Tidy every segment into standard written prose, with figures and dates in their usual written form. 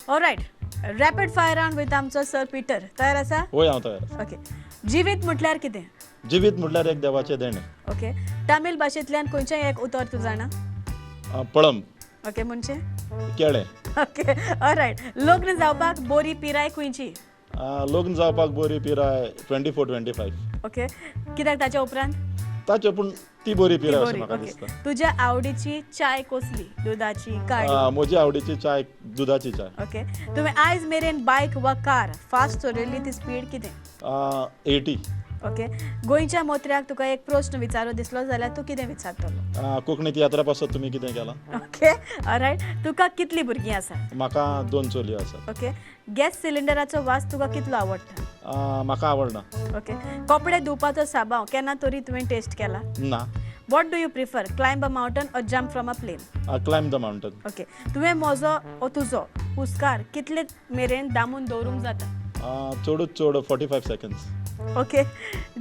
Alright rapid fire round with आमचो sir पिटर तयार आसा होय हांव तयार ओके जिवीत म्हटल्यार कितें जिवीत म्हटल्यार एक देवाचें देणें ओके तामील भाशेंतल्यान खंयचें एक उतर तूं जाणा पळम ओके म्हणजे केळें ओके ऑलराइट लग्न जावपाक बरी पिराय खंयची लग्न जावपाक बरी पिराय 24-25 ओके कित्याक ताच्या उपरांत ताचे पूण ती बरी ती पिराय अशें बरी म्हाका ओके दिसता तुज्या आवडीची चाय कसली दुधाची काळी म्हजी आवडीची चाय दुधाची चाय ओके तुवें आयज मेरेन बायक वा कार फास्ट चलयल्ली ती स्पीड कितें 80 ओके गोंयच्या मोत्र्याक तुका एक प्रश्न विचारू दिसलो जाल्यार तूं कितें विचारतलो कोंकणीत यात्रा पासत तुमी कितें केलां ओके ऑलराइट तुका कितलीं भुरगीं आसा म्हाका 2 चलयो आसात ओके गॅस सिलिंडराचो वास तुका कितलो आवडटा म्हाका आवडना ओके कपडे धुवपाचो साबाव केन्ना तरी तुवें टेस्ट केला ना what do you prefer climb a mountain or jump from a plane climb the mountain okay तुवें म्हजो ओ तुजो हुस्कार कितले मेरेन दामून दवरूंक जाता चडूच चड 45 सेकंड्स ओके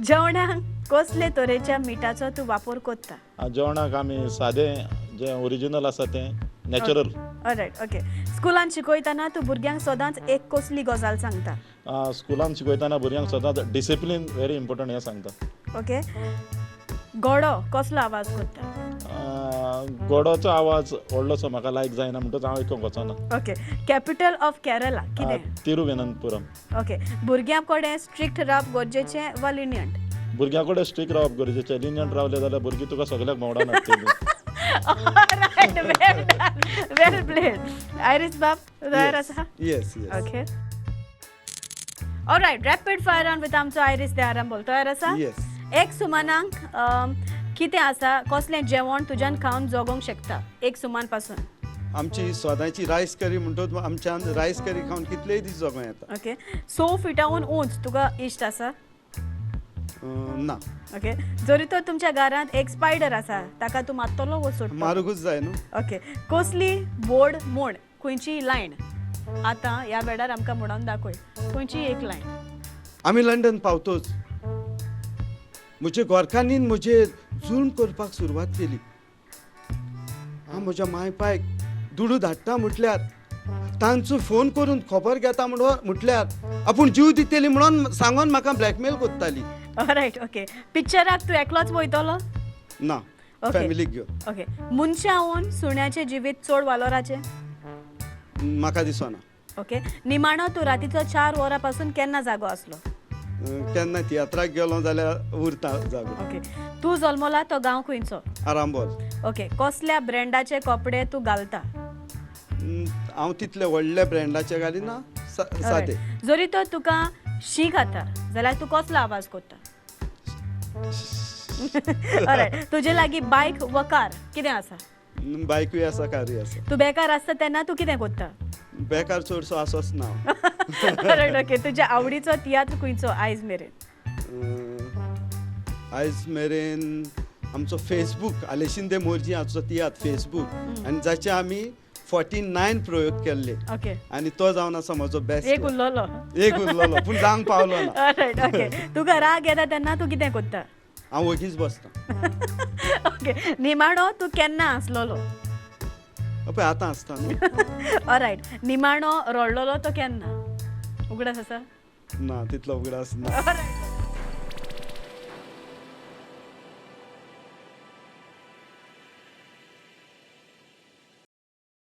जेवणाक कसले तरेच्या मिठाचो तूं वापर करता जेवणाक आमी सादें जें ओरिजिनल आसा तें नॅचरल ऑलराइट ओके स्कुलान शिकयतना तूं भुरग्यांक सदांच एक कसली गजाल सांगता स्कुलान शिकयतना भुरग्यांक सदांच डिसिप्लीन व्हेरी इम्पॉर्टंट हें सांगता ओके घोडो कसलो आवाज करता घोडोचो आवाज व्हडलोसो म्हाका लायक जायना म्हणटच हांव आयकूंक वचना ओके कॅपिटल ऑफ केरला कितें तिरुवनंतपुरम ओके भुरग्यां कडेन स्ट्रिक्ट रावप गरजेचें वा लिनियंट भुरग्यां कडेन स्ट्रिक्ट रावप गरजेचें लिनियंट रावले जाल्यार भुरगीं तुका सगळ्याक मोडान हाडटलीं ऑलराइट वेल प्लेड आयरिस बाब तयार आसा Yes, yes. Okay alright rapid fire round with आमचो आयरिस दे आरांबोल तयार आसा Yes. एक सुमानांक कितें आसा कसलें जेवण तुज्यान खावन जगोंक शकता एक सुमान पासून आमची स्वताची रायस करी म्हणटो आमच्यान रायस करी खावन कितलेय दीस जगों येता ओके 100 फिटाहून उंच तुका इश्ट आसा ना ओके जरी तर तुमच्या घरांत एक स्पायडर आसा ताका तूं मारतलो वो सोडटलो मारूंकूच जाय न्हू ओके कसली बोर्ड म्हण खंयची लायन आतां ह्या वेळार आमकां म्हणून दाखय खंयची एक लायन आमी लंडन पावतोच म्हज्या गोरकांनीन म्हजे जुळण करपाक सुरवात केली हांव म्हज्या माय पायक दुडू धाडटा म्हटल्यार तांचो फोन करून खबर घेता म्हटल्यार आपूण जीव दितेली म्हणून सांगून म्हाका ब्लॅकमेल करताली ऑलराइट ओके पिक्चराक तूं एकलोच वयतलो ना Okay. फॅमिलीक घेवन ओके मनशाहून सुण्याचें जिवीत चड वालोराचें म्हाका दिसना ओके निमाणो तूं रातीचो 4 वरां पासून केन्ना जागो आसलो केन्ना तियात्राक गेलो जाल्यार उरता जागो ओके तूं जल्मला तो गांव खंयचो आरांबोल ओके कसल्या ब्रँडाचे कपडे तूं घालता हांव तितले व्हडले ब्रँडाचे घालिना सादे जरी तर तुका शी खाता जाल्यार तूं कसलो आवाज करता ऑलराइट तुजे लागीं बायक वा कार कितें आसा बायकूय आसा कारूय आसा तूं बेकार आसता तेन्ना तूं कितें करता बेकार चडसो आसोच ना ऑलराइट ओके तुज्या आवडीचो तियात्र खंयचो आयज मेरेन आयज मेरेन आमचो फेसबूक आलेशिंदे मोर्जी हाचो तियात्र फेसबूक आनी जाचे आमी 49 प्रयोग केल्ले ओके आनी तो जावन आसा म्हजो बेस्ट एक उरलोलो एक उरलोलो पूण जावंक पावलो ना ऑलराइट ओके तुका राग येता तेन्ना तूं कितें करता हांव वगीच बसता ओके निमाणो तूं केन्ना आसलोलो पळय आतां आसता न्हू ऑलराइट निमाणो रडलोलो तो केन्ना उगडास आसा ना तितलो उगडास ना ऑलराइट